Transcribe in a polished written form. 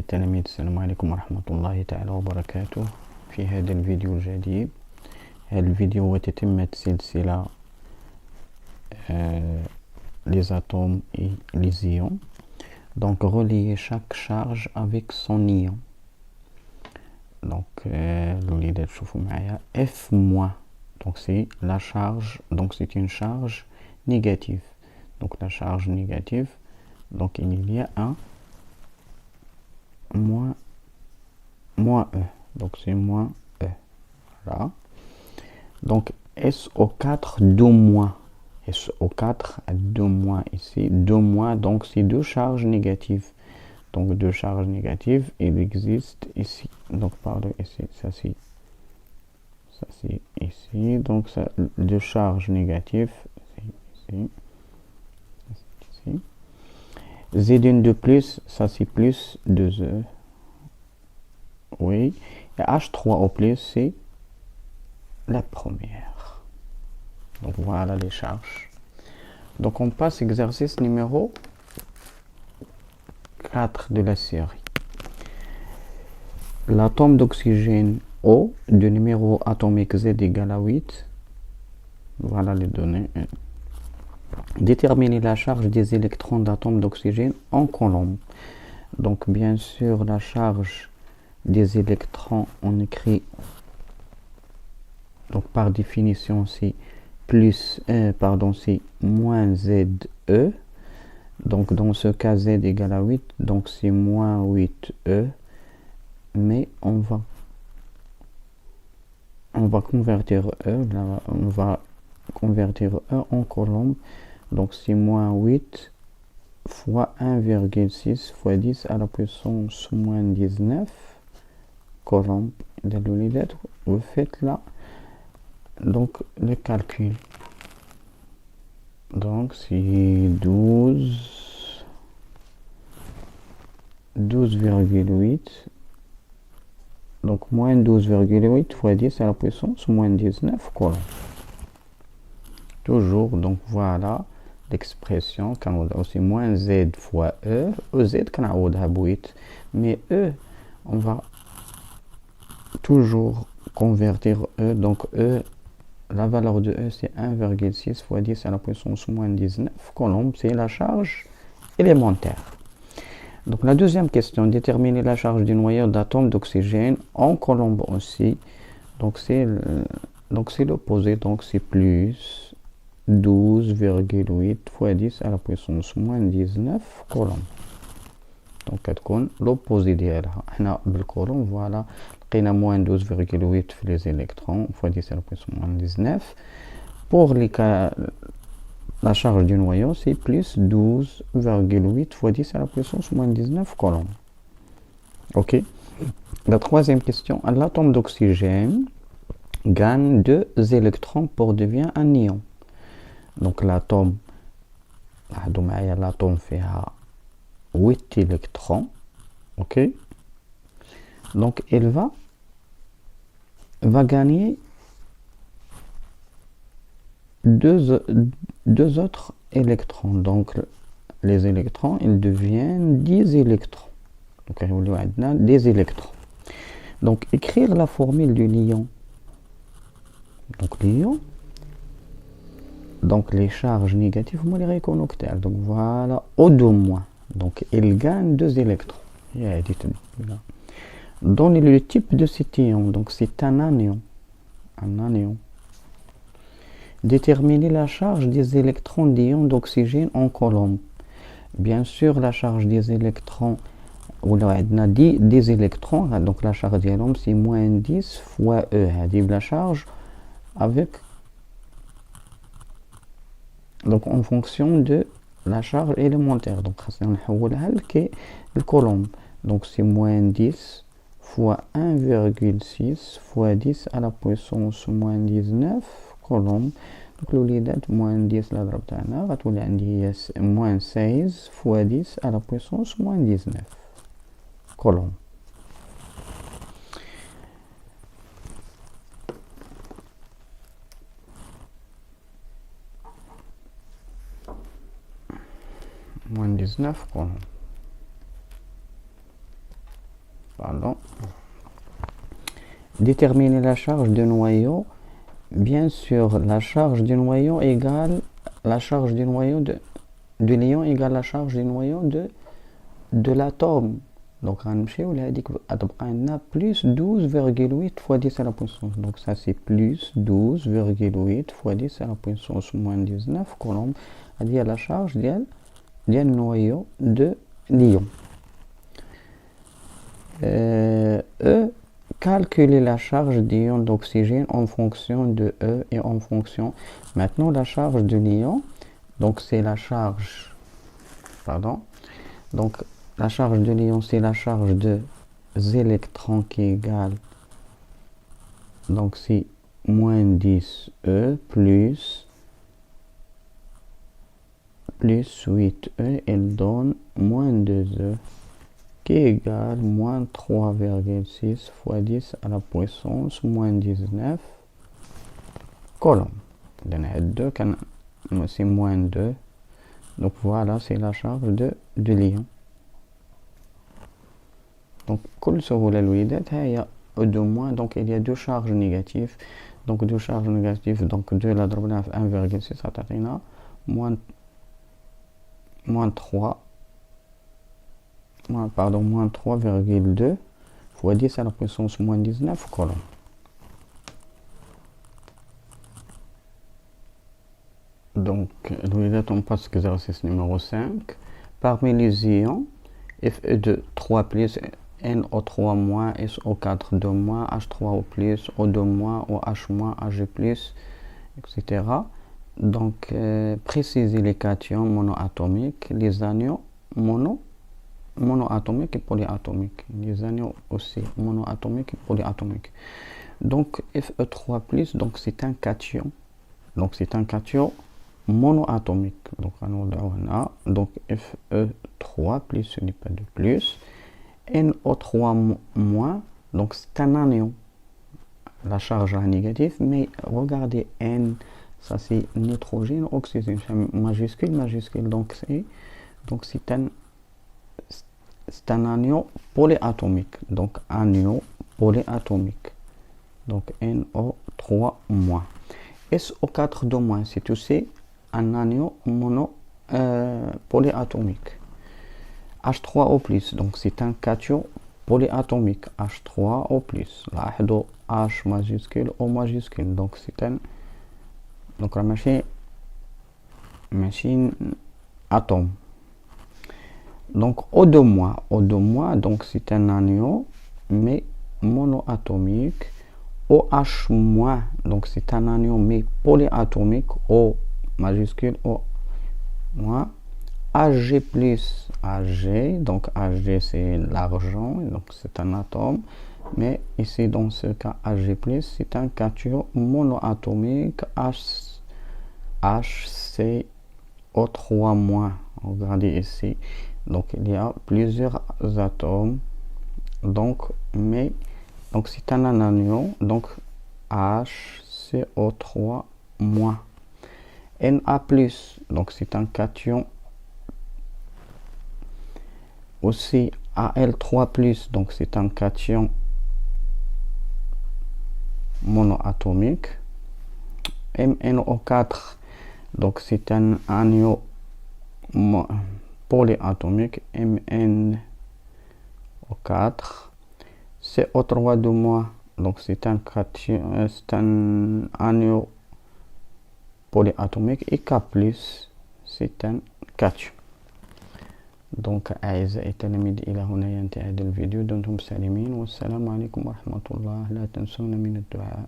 التلاميذ، السلام عليكم ورحمة الله تعالى وبركاته. في هذا الفيديو الجديد، هذا الفيديو هو تتمة سلسلة les atomes et les ions. Donc relier chaque charge avec son ion. Donc l'olide تشوفوا معايا F-, donc c'est la charge, donc c'est une charge négative. Donc la charge négative, donc il y a un moins E, donc c'est moins E, voilà. Donc SO4 2-, SO4 2- ici, 2-, donc c'est deux charges négatives. Donc deux charges négatives, il existe ici, donc pardon, ici, ça c'est ici, donc ça, deux charges négatives, ici, ici. Z1 de plus, ça c'est plus 2E, oui, et H3 au plus, c'est la première. Donc voilà les charges. Donc on passe exercice numéro 4 de la série. L'atome d'oxygène O de numéro atomique Z égale à 8. Voilà les données. Déterminer la charge des électrons d'atomes d'oxygène en coulombs. Donc bien sûr la charge des électrons, on écrit, donc par définition c'est plus, c'est moins ZE. Donc dans ce cas Z égale à 8, donc c'est moins 8E, mais on va convertir E, là, on va convertir E en coulomb, donc c'est moins 8 fois 1,6 fois 10 à la puissance moins 19 coulomb de l'unité. Vous faites là donc le calcul. Donc c'est 12,8, donc moins 12,8 fois 10 à la puissance moins 19 coulomb. Toujours, donc voilà l'expression, aussi moins Z fois E, EZ qu'on a 8, mais E, on va toujours convertir E, donc E, la valeur de E c'est 1,6 fois 10 à la puissance moins 19 coulomb, c'est la charge élémentaire. Donc la deuxième question, déterminer la charge du noyau d'atomes d'oxygène en coulomb aussi. Donc c'est l'opposé, donc c'est plus 12,8 fois 10 à la puissance moins 19 coulomb. Donc كتكون l'opposé ديالها حنا بالكولوم. Voilà, لقينا moins 12,8 في les électrons fois 10 à la puissance moins 19. Pour les cas, la charge du noyau c'est plus 12,8 fois 10 à la puissance moins 19 coulomb. Ok. La troisième question, l'atome d'oxygène gagne 2 électrons pour devenir un ion. Donc l'atome fait 8 électrons, ok. Donc il va gagner deux autres électrons. Donc les électrons, ils deviennent 10 électrons. Donc il y a des électrons. Donc écrire la formule du l'ion. Donc l'ion, donc les charges négatives, donc voilà, O2-. Donc il gagne 2 électrons. Donne le type de cet ion, donc c'est un anion. Un anion. Déterminer la charge des électrons d'ion d'oxygène en coulomb. Bien sûr la charge des électrons, ou là on a des électrons, donc la charge ديالهم c'est moins 10 fois E, la charge avec, donc en fonction de la charge élémentaire. Donc le coulomb, donc c'est moins 10 fois 1,6 fois 10 à la puissance moins 19 coulomb. Donc l'olidate moins 10 la ضربتها غتولي عندي moins 16 fois 10 à la puissance moins 19 coulomb. Moins 19 coulomb. pardon. Déterminer la charge du noyau. Bien sûr, la charge du noyau égale la charge du noyau du lion égale la charge du noyau de l'atome. Donc, on a plus 12,8 fois 10 à la puissance. Donc, ça, c'est plus 12,8 fois 10 à la puissance moins 19 coulombs. C'est-à-dire la charge du noyau de l'ion. Calculer la charge d'ion d'oxygène en fonction de E et en fonction. Maintenant, la charge de l'ion, donc c'est la charge. Pardon. Donc, la charge de l'ion, c'est la charge de électrons qui égale. Donc, c'est moins 10 E plus 8 E, elle donne moins 2 E qui égale moins 3,6 fois 10 à la puissance moins 19 coulombs. C'est moins 2. Donc, voilà, c'est la charge de l'ion. Donc, كل سهولة الوليدات هي E2 moins, donc il y a deux charges négatives. Donc, deux charges négatives, donc 2 la ضربناها في 1,6 تعطينا moins 3,2 fois 10 à la puissance moins 19 coulombs. Donc, on passe à l'exercice numéro 5. Parmi les ions, Fe2 3 plus, NO3 moins, SO4 2 moins, H3O plus, O2 moins, OH moins, Ag plus, etc. Donc, préciser les cations monoatomiques, les anions monoatomiques et polyatomiques. Les anions aussi monoatomiques et polyatomiques. Donc, Fe3 plus, donc c'est un cation. Donc, c'est un cation monoatomique. Donc, donc Fe3 plus, ce n'est pas de plus. NO3 moins, donc c'est un anion. La charge est négative, mais regardez N, ça c'est nitrogène, oxygène, majuscule, donc c'est un anion polyatomique. Donc, anion polyatomique. Donc, NO3 moins. SO4 2 moins, c'est aussi un anion polyatomique. H3O plus, donc c'est un cation polyatomique. H3O plus. Là, H majuscule, O majuscule. Donc, c'est un. Donc, la machine atome. Donc, O2 moins, donc c'est un anion, mais monoatomique. OH moins, donc c'est un anion, mais polyatomique. O majuscule, O moins. Ag plus, Ag, donc Ag c'est l'argent, donc c'est un atome, mais ici dans ce cas Ag plus c'est un cation monoatomique HCO3 moins. Regardez ici, donc il y a plusieurs atomes, donc c'est un anion, donc HCO3 moins. Na plus, donc c'est un cation aussi Al3+, donc c'est un cation monoatomique. MnO4, donc c'est un anion polyatomique. MnO4. CO3 de moins, donc c'est un cation, c'est un anion polyatomique. Et K+, c'est un cation. دونك أعزائي التلاميذ إلى هنا ينتهي هذا الفيديو. دمتم سالمين والسلام عليكم ورحمة الله. لا تنسونا من الدعاء.